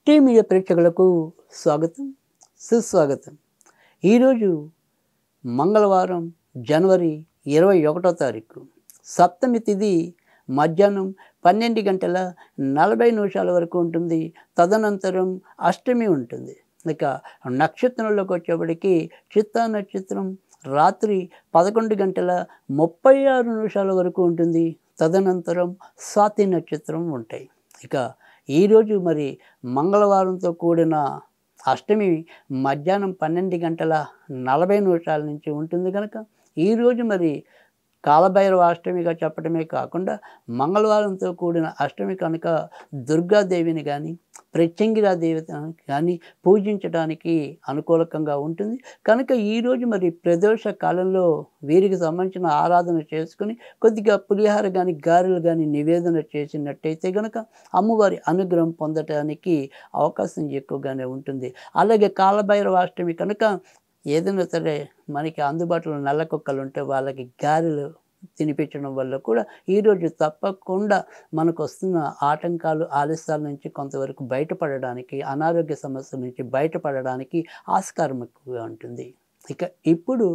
Media ప్రేక్షకులకు స్వాగతం, సుస్వాగతం. ఈరోజు మంగళవారం జనవరి 21వ తారీఖు, సప్తమి తిథి మధ్యాహ్నం 12:40 వరకు ఉంటుంది. తదనంతరం అష్టమి ఉంటుంది. ఇక నక్షత్రంలోకి వచ్చేప్పటికి చిత్తా నక్షత్రం రాత్రి 11:36 వరకు ఉంటుంది. తదనంతరం స్వాతి నక్షత్రం ఉంటాయి. ఇక ఈరోజు మరి మంగళవారంతో కూడిన అష్టమి మధ్యాహ్నం 12:40 నుంచి ఉంటుంది కనుక ఈరోజు మరి కాలభైరవ అష్టమిగా చెప్పడమే కాకుండా మంగళవారంతో కూడిన అష్టమి కనుక దుర్గాదేవిని కానీ ప్రత్యంగిరాదేవి కానీ పూజించడానికి అనుకూలకంగా ఉంటుంది. కనుక ఈరోజు మరి ప్రదోష కాలంలో వీరికి సంబంధించిన ఆరాధన చేసుకుని కొద్దిగా పులిహార కానీ గారెలు కానీ నివేదన చేసినట్టయితే కనుక అమ్మవారి అనుగ్రహం పొందటానికి అవకాశం ఎక్కువగానే ఉంటుంది. అలాగే కాలభైరవ అష్టమి కనుక ఏదైనా సరే మనకి అందుబాటులో నల్ల కుక్కలు ఉంటే వాళ్ళకి గారెలు తినిపించడం వల్ల కూడా ఈరోజు తప్పకుండా మనకు వస్తున్న ఆటంకాలు ఆలస్యాల నుంచి కొంతవరకు బయటపడడానికి, అనారోగ్య సమస్యల నుంచి బయటపడడానికి ఆస్కారం ఎక్కువగా ఉంటుంది. ఇక ఇప్పుడు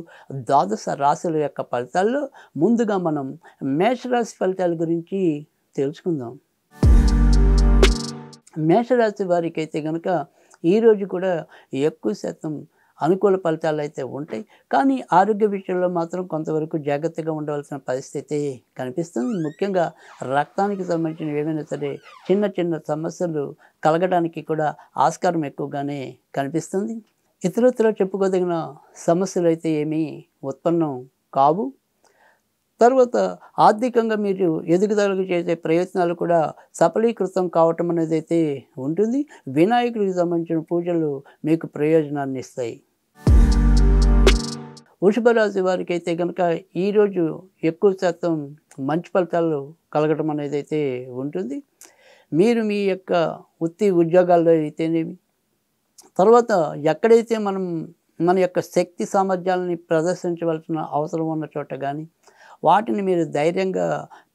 ద్వాదశ రాశుల యొక్క ఫలితాల్లో ముందుగా మనం మేషరాశి ఫలితాల గురించి తెలుసుకుందాం. మేషరాశి వారికి అయితే కనుక ఈరోజు కూడా ఎక్కువ శాతం అనుకూల ఫలితాలు అయితే ఉంటాయి. కానీ ఆరోగ్య విషయంలో మాత్రం కొంతవరకు జాగ్రత్తగా ఉండవలసిన పరిస్థితి కనిపిస్తుంది. ముఖ్యంగా రక్తానికి సంబంధించిన ఏమైనా సరే చిన్న చిన్న సమస్యలు కలగడానికి కూడా ఆస్కారం ఎక్కువగానే కనిపిస్తుంది. ఇతరత్ర చెప్పుకోదగిన సమస్యలు అయితే ఏమీ ఉత్పన్నం కావు. తర్వాత ఆర్థికంగా మీరు ఎదుగుదలకు చేసే ప్రయత్నాలు కూడా సఫలీకృతం కావటం అనేది అయితే ఉంటుంది. వినాయకుడికి సంబంధించిన పూజలు మీకు ప్రయోజనాన్ని ఇస్తాయి. వృషభ రాశి వారికి అయితే కనుక ఈరోజు ఎక్కువ శాతం మంచి ఫలితాలు కలగటం అనేది అయితే ఉంటుంది. మీరు మీ యొక్క వృత్తి ఉద్యోగాల్లో అయితేనేమి, తర్వాత ఎక్కడైతే మన యొక్క శక్తి సామర్థ్యాలని ప్రదర్శించవలసిన అవసరం ఉన్న చోట కానీ వాటిని మీరు ధైర్యంగా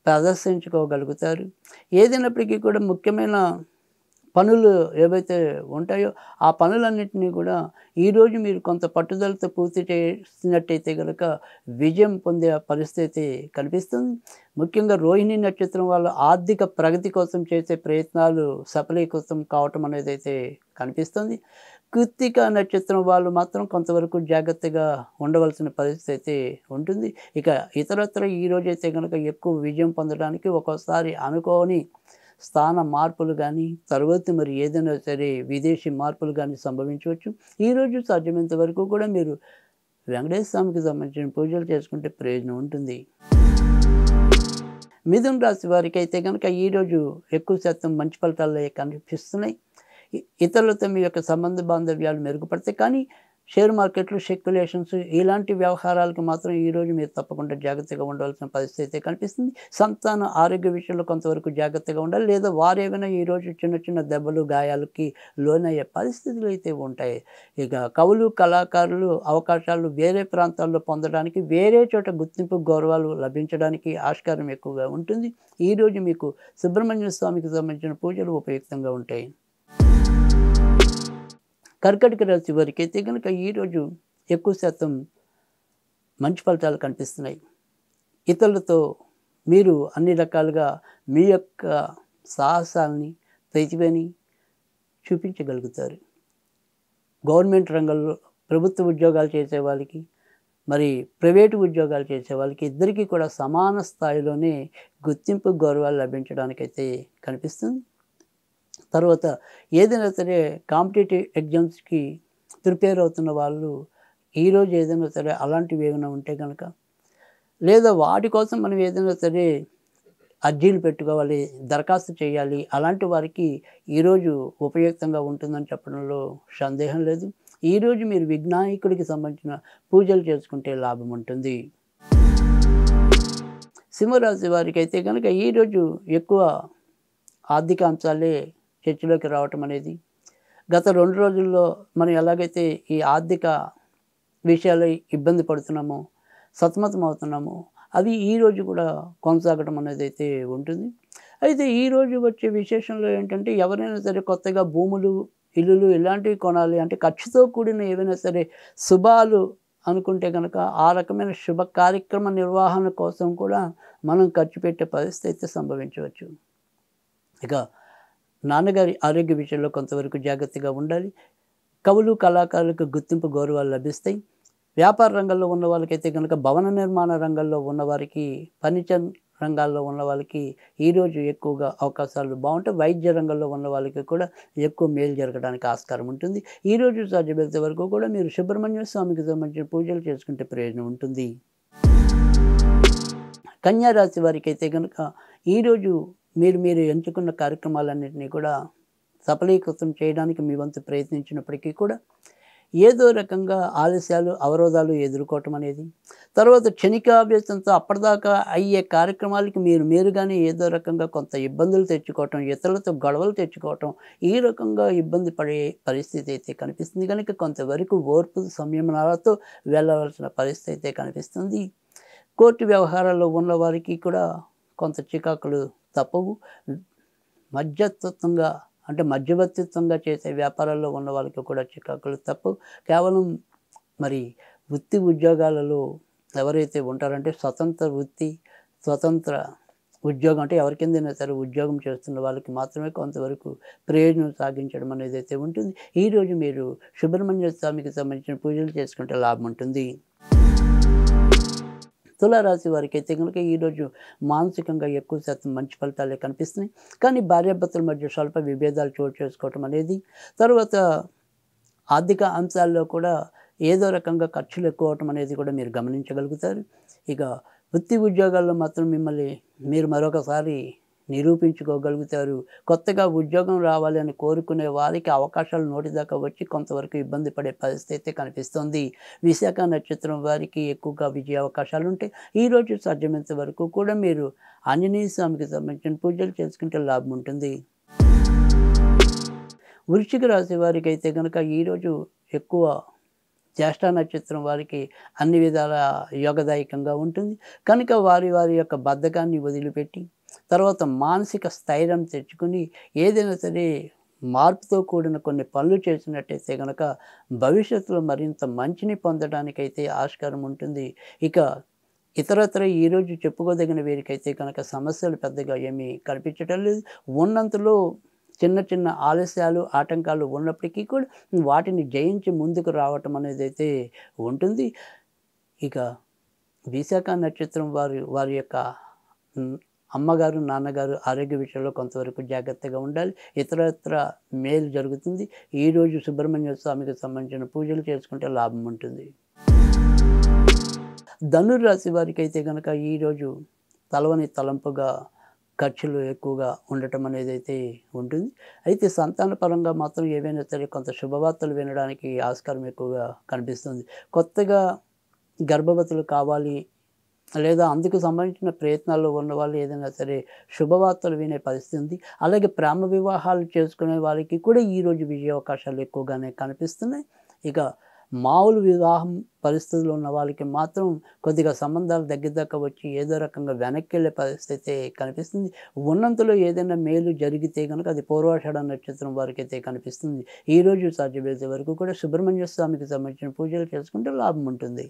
ప్రదర్శించుకోగలుగుతారు. ఏదైనప్పటికీ కూడా ముఖ్యమైన పనులు ఏవైతే ఉంటాయో ఆ పనులన్నింటినీ కూడా ఈరోజు మీరు కొంత పట్టుదలతో పూర్తి చేసినట్టయితే కనుక విజయం పొందే పరిస్థితి కనిపిస్తుంది. ముఖ్యంగా రోహిణి నక్షత్రం వాళ్ళు ఆర్థిక ప్రగతి కోసం చేసే ప్రయత్నాలు సఫలీకృతం కావటం అనేది అయితే కనిపిస్తుంది. కృత్తిక నక్షత్రం వాళ్ళు మాత్రం కొంతవరకు జాగ్రత్తగా ఉండవలసిన పరిస్థితి ఉంటుంది. ఇక ఇతరత్ర ఈరోజు అయితే కనుక ఎక్కువ విజయం పొందడానికి ఒక్కోసారి అనుకోని స్థాన మార్పులు కానీ తర్వాత మరి ఏదైనా సరే విదేశీ మార్పులు కానీ సంభవించవచ్చు. ఈరోజు సాధ్యమైనంత వరకు కూడా మీరు వెంకటేశ్వర స్వామికి సంబంధించిన పూజలు చేసుకుంటే ప్రయోజనం ఉంటుంది. మిథున రాశి వారికి అయితే కనుక ఈరోజు ఎక్కువ శాతం మంచి ఫలితాలు కనిపిస్తున్నాయి. ఇతరులతో మీ యొక్క సంబంధ బాంధవ్యాలు మెరుగుపడతాయి. కానీ షేర్ మార్కెట్లు, స్పెక్యులేషన్స్ ఇలాంటి వ్యవహారాలకు మాత్రం ఈరోజు మీరు తప్పకుండా జాగ్రత్తగా ఉండవలసిన పరిస్థితి కనిపిస్తుంది. సంతాన ఆరోగ్య విషయంలో కొంతవరకు జాగ్రత్తగా ఉండాలి. లేదా వారేమైనా ఈరోజు చిన్న చిన్న దెబ్బలు గాయాలకి లోనయ్యే పరిస్థితులు అయితే ఉంటాయి. ఇక కవులు, కళాకారులు అవకాశాలు వేరే ప్రాంతాల్లో పొందడానికి, వేరే చోట గుర్తింపు గౌరవాలు లభించడానికి ఆస్కారం ఎక్కువగా ఉంటుంది. ఈరోజు మీకు సుబ్రహ్మణ్య స్వామికి సంబంధించిన పూజలు ఉపయుక్తంగా ఉంటాయి. కర్కాటక రాశి వారికి అయితే కనుక ఈరోజు ఎక్కువ శాతం మంచి ఫలితాలు కనిపిస్తున్నాయి. ఇతరులతో మీరు అన్ని రకాలుగా మీ యొక్క సాహసాలని, ప్రతిభని చూపించగలుగుతారు. గవర్నమెంట్ రంగంలో ప్రభుత్వ ఉద్యోగాలు చేసే వాళ్ళకి, మరి ప్రైవేటు ఉద్యోగాలు చేసే వాళ్ళకి ఇద్దరికీ కూడా సమాన స్థాయిలోనే గుర్తింపు గౌరవాలు లభించడానికైతే కనిపిస్తుంది. తర్వాత ఏదైనా సరే కాంపిటేటివ్ ఎగ్జామ్స్కి ప్రిపేర్ అవుతున్న వాళ్ళు ఈరోజు ఏదైనా సరే అలాంటివి ఏమైనా ఉంటే కనుక, లేదా వాటి కోసం మనం ఏదైనా సరే అర్జీలు పెట్టుకోవాలి, దరఖాస్తు చేయాలి, అలాంటి వారికి ఈరోజు ఉపయుక్తంగా ఉంటుందని చెప్పడంలో సందేహం లేదు. ఈరోజు మీరు వినాయకుడికి సంబంధించిన పూజలు చేసుకుంటే లాభం ఉంటుంది. సింహరాశి వారికి అయితే కనుక ఈరోజు ఎక్కువ ఆర్థిక అంశాలే చర్చలోకి రావటం అనేది, గత 2 రోజుల్లో మనం ఎలాగైతే ఈ ఆర్థిక విషయాల్లో ఇబ్బంది పడుతున్నామో, సతమతం అవుతున్నామో, అవి ఈరోజు కూడా కొనసాగడం అనేది అయితే ఉంటుంది. అయితే ఈరోజు వచ్చే విశేషంలో ఏంటంటే ఎవరైనా సరే కొత్తగా భూములు, ఇల్లులు ఇలాంటివి కొనాలి అంటే ఖర్చుతో కూడిన ఏవైనా సరే శుభాలు అనుకుంటే గనక ఆ రకమైన శుభ కార్యక్రమ నిర్వహణ కోసం కూడా మనం ఖర్చు పెట్టే పరిస్థితి అయితే సంభవించవచ్చు. ఇక నాన్నగారి ఆరోగ్య విషయంలో కొంతవరకు జాగ్రత్తగా ఉండాలి. కవులు, కళాకారులకు గుర్తింపు, గౌరవాలు లభిస్తాయి. వ్యాపార రంగంలో ఉన్న వాళ్ళకైతే గనుక భవన నిర్మాణ రంగంలో ఉన్నవారికి, ఫర్నిచర్ రంగాల్లో ఉన్న వాళ్ళకి ఈరోజు ఎక్కువగా అవకాశాలు బాగుంటాయి. వైద్య రంగంలో ఉన్న వాళ్ళకి కూడా ఎక్కువ మేలు జరగడానికి ఆస్కారం ఉంటుంది. ఈరోజు సాధ్యమైనంత వరకు కూడా మీరు సుబ్రహ్మణ్య స్వామికి సంబంధించిన పూజలు చేసుకుంటే ప్రయోజనం ఉంటుంది. కన్యా రాశి వారికైతే గనుక ఈరోజు మీరు ఎంచుకున్న కార్యక్రమాలన్నింటినీ కూడా సఫలీకృతం చేయడానికి మీ వంతు ప్రయత్నించినప్పటికీ కూడా ఏదో రకంగా ఆలస్యాలు, అవరోధాలు ఎదుర్కోవటం అనేది, తర్వాత క్షణికావేశంతో అప్పటిదాకా అయ్యే కార్యక్రమాలకి మీరుగానే ఏదో రకంగా కొంత ఇబ్బందులు తెచ్చుకోవటం, ఇతరులతో గొడవలు తెచ్చుకోవటం, ఈ రకంగా ఇబ్బంది పడే పరిస్థితి అయితే కనిపిస్తుంది. కనుక కొంతవరకు ఓర్పు, సంయమనాలతో వెళ్ళవలసిన పరిస్థితి అయితే కనిపిస్తుంది. కోర్టు వ్యవహారాల్లో ఉన్న వారికి కూడా కొంత చికాకులు తప్పవు. మధ్యవర్తిత్వంగా చేసే వ్యాపారాల్లో ఉన్న వాళ్ళకి కూడా చికాకులు తప్పవు. కేవలం మరి వృత్తి ఉద్యోగాలలో ఎవరైతే ఉంటారంటే స్వతంత్ర వృత్తి, స్వతంత్ర ఉద్యోగం అంటే ఎవరి కిందైనా సరే ఉద్యోగం చేస్తున్న వాళ్ళకి మాత్రమే కొంతవరకు ప్రయోజనం సాగించడం అనేది అయితే ఉంటుంది. ఈరోజు మీరు సుబ్రహ్మణ్య స్వామికి సంబంధించిన పూజలు చేసుకుంటే లాభం ఉంటుంది. తులారాశి వారికి అయితే కనుక ఈరోజు మానసికంగా ఎక్కువ శాతం మంచి ఫలితాలే కనిపిస్తున్నాయి. కానీ భార్యాభర్తల మధ్య స్వల్ప విభేదాలు చోటు చేసుకోవటం అనేది, తర్వాత ఆర్థిక అంశాల్లో కూడా ఏదో రకంగా ఖర్చులు ఎక్కువ అవటం అనేది కూడా మీరు గమనించగలుగుతారు. ఇక వృత్తి ఉద్యోగాల్లో మాత్రం మీరు మరొకసారి నిరూపించుకోగలుగుతారు. కొత్తగా ఉద్యోగం రావాలి అని కోరుకునే వారికి అవకాశాలు నోటి దాకా వచ్చి కొంతవరకు ఇబ్బంది పడే పరిస్థితి అయితే కనిపిస్తుంది. విశాఖ నక్షత్రం వారికి ఎక్కువగా విజయ అవకాశాలు ఉంటాయి. ఈరోజు సాధ్యమైనంత వరకు కూడా మీరు ఆంజనేయ స్వామికి సంబంధించిన పూజలు చేసుకుంటే లాభం ఉంటుంది. వృశ్చిక రాశి వారికి అయితే కనుక ఈరోజు ఎక్కువ జ్యేష్ఠ నక్షత్రం వారికి అన్ని విధాల యోగదాయకంగా ఉంటుంది. కనుక వారి యొక్క బద్ధకాన్ని వదిలిపెట్టి తర్వాత మానసిక స్థైర్యం తెచ్చుకుని ఏదైనా సరే మార్పుతో కూడిన కొన్ని పనులు చేసినట్టయితే కనుక భవిష్యత్తులో మరింత మంచిని పొందడానికైతే ఆస్కారం ఉంటుంది. ఇక ఇతరత్ర ఈరోజు చెప్పుకోదగిన వీరికైతే కనుక సమస్యలు పెద్దగా ఏమీ కనిపించడం లేదు. ఉన్నంతలో చిన్న ఆలస్యాలు, ఆటంకాలు ఉన్నప్పటికీ కూడా వాటిని జయించి ముందుకు రావటం అనేది అయితే ఉంటుంది. ఇక విశాఖ నక్షత్రం వారి యొక్క అమ్మగారు, నాన్నగారు ఆరోగ్య విషయంలో కొంతవరకు జాగ్రత్తగా ఉండాలి. ఇతరత్ర మేలు జరుగుతుంది. ఈరోజు సుబ్రహ్మణ్య స్వామికి సంబంధించిన పూజలు చేసుకుంటే లాభం ఉంటుంది. ధనుర్రాశి వారికి అయితే కనుక ఈరోజు తలవని తలంపుగా ఖర్చులు ఎక్కువగా ఉండటం అనేది అయితే ఉంటుంది. అయితే సంతానపరంగా మాత్రం ఏవైనా సరే కొంత శుభవార్తలు వినడానికి ఆస్కారం ఎక్కువగా కనిపిస్తుంది. కొత్తగా గర్భవతులు కావాలి లేదా అందుకు సంబంధించిన ప్రయత్నాల్లో ఉన్నవాళ్ళు ఏదైనా సరే శుభవార్తలు వినే పరిస్థితి ఉంది. అలాగే ప్రేమ వివాహాలు చేసుకునే వారికి కూడా ఈరోజు విజయ అవకాశాలు ఎక్కువగానే కనిపిస్తున్నాయి. ఇక మామూలు వివాహం పరిస్థితులు ఉన్న వాళ్ళకి మాత్రం కొద్దిగా సంబంధాలు దగ్గర వచ్చి ఏదో రకంగా వెనక్కి వెళ్ళే పరిస్థితి కనిపిస్తుంది. ఉన్నంతలో ఏదైనా మేలు జరిగితే కనుక అది పూర్వాషాఢ నక్షత్రం వారికి అయితే కనిపిస్తుంది. ఈరోజు సాధ్యమైనంత వరకు కూడా సుబ్రహ్మణ్య స్వామికి సంబంధించిన పూజలు చేసుకుంటే లాభం ఉంటుంది.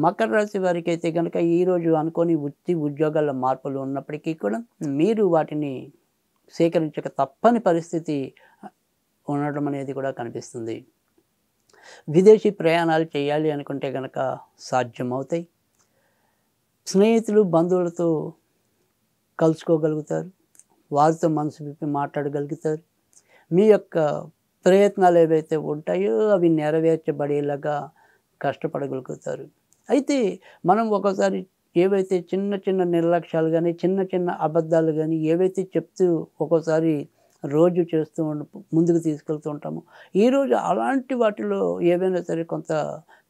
మకర రాశి వారికి అయితే కనుక ఈరోజు అనుకోని వృత్తి ఉద్యోగాల మార్పులు ఉన్నప్పటికీ కూడా మీరు వాటిని సేకరించక తప్పని పరిస్థితి ఉండడం అనేది కూడా కనిపిస్తుంది. విదేశీ ప్రయాణాలు చేయాలి అనుకుంటే కనుక సాధ్యమవుతాయి. స్నేహితులు, బంధువులతో కలుసుకోగలుగుతారు. వారితో మనసు విప్పి మాట్లాడగలుగుతారు. మీ యొక్క ప్రయత్నాలు ఏవైతే ఉంటాయో అవి నెరవేర్చబడేలాగా కష్టపడగలుగుతారు. అయితే మనం ఒకసారి ఏవైతే చిన్న నిర్లక్ష్యాలు కానీ చిన్న అబద్ధాలు కానీ ఏవైతే చెప్తూ ఒక్కోసారి రోజు చేస్తూ ముందుకు తీసుకెళ్తూ ఉంటాము, ఈరోజు అలాంటి వాటిలో ఏవైనా సరే కొంత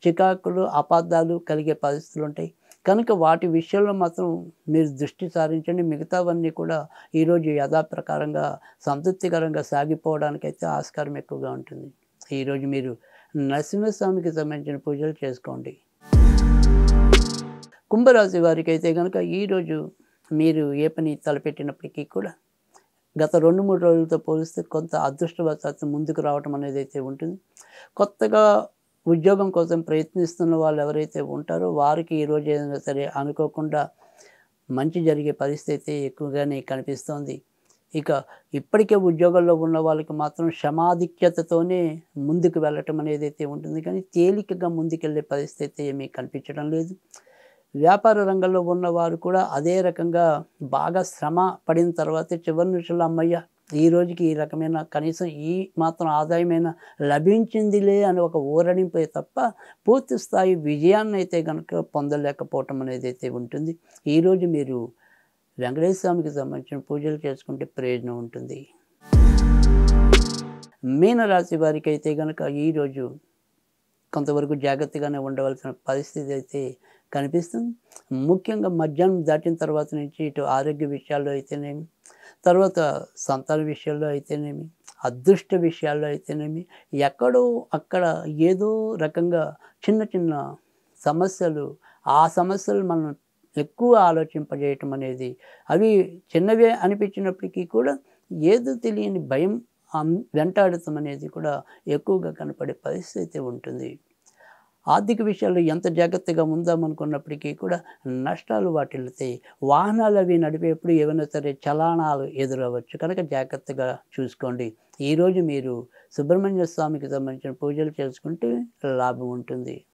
చికాకులు, అపార్థాలు కలిగే పరిస్థితులు ఉంటాయి. కనుక వాటి విషయంలో మాత్రం మీరు దృష్టి సారించండి. మిగతావన్నీ కూడా ఈరోజు యథాప్రకారంగా సంతృప్తికరంగా సాగిపోవడానికైతే ఆస్కారం ఎక్కువగా ఉంటుంది. ఈరోజు మీరు నరసింహస్వామికి సంబంధించిన పూజలు చేసుకోండి. కుంభరాశి వారికి అయితే కనుక ఈరోజు మీరు ఏ పని తలపెట్టినప్పటికీ కూడా గత 2, 3 రోజులతో పోలిస్తే కొంత అదృష్టవశాత్తు ముందుకు రావటం అనేదైతే ఉంటుంది. కొత్తగా ఉద్యోగం కోసం ప్రయత్నిస్తున్న వాళ్ళు ఎవరైతే ఉంటారో వారికి ఈరోజు ఏదైనా సరే అనుకోకుండా మంచి జరిగే పరిస్థితి ఎక్కువగానే కనిపిస్తోంది. ఇక ఇప్పటికే ఉద్యోగాల్లో ఉన్న వాళ్ళకి మాత్రం శ్రమాధిక్యతతోనే ముందుకు వెళ్ళటం అనేదైతే ఉంటుంది. కానీ తేలికగా ముందుకెళ్ళే పరిస్థితి ఏమీ కనిపించడం లేదు. వ్యాపార రంగంలో ఉన్నవారు కూడా అదే రకంగా బాగా శ్రమ పడిన తర్వాతే చివరి నిమిషంలో హమ్మయ్య! ఈ రోజుకి ఈ రకమైన కనీసం ఈ మాత్రం ఆదాయమైనా లభించిందిలే అని ఒక ఊరడింపే తప్ప పూర్తి స్థాయి విజయాన్నయితే గనుక పొందలేకపోవటం అనేదైతే ఉంటుంది. ఈరోజు మీరు వెంకటేశ్వర స్వామికి సంబంధించిన పూజలు చేసుకుంటే ప్రయోజనం ఉంటుంది. మీనరాశి వారికైతే గనుక ఈరోజు కొంతవరకు జాగ్రత్తగానే ఉండవలసిన పరిస్థితి అయితే కనిపిస్తుంది. ముఖ్యంగా మధ్యాహ్నం దాటిన తర్వాత నుంచి ఇటు ఆరోగ్య విషయాల్లో అయితేనేమి, తర్వాత సంతాన విషయాల్లో అయితేనేమి, అదృష్ట విషయాల్లో అయితేనేమి, ఎక్కడో అక్కడ ఏదో రకంగా చిన్న చిన్న సమస్యలు, ఆ సమస్యలు మనం ఎక్కువ ఆలోచింపజేయటం అనేది, అవి చిన్నవే అనిపించినప్పటికీ కూడా ఏదో తెలియని భయం వెంటాడటం అనేది కూడా ఎక్కువగా కనపడే పరిస్థితి ఉంటుంది. ఆర్థిక విషయాల్లో ఎంత జాగ్రత్తగా ఉందామనుకున్నప్పటికీ కూడా నష్టాలు వాటిల్లుతాయి. వాహనాలు అవి నడిపేప్పుడు ఏవైనా సరే చలానాలు ఎదురవ్వచ్చు కనుక జాగ్రత్తగా చూసుకోండి. ఈరోజు మీరు సుబ్రహ్మణ్య స్వామికి సంబంధించిన పూజలు చేసుకుంటే లాభం ఉంటుంది.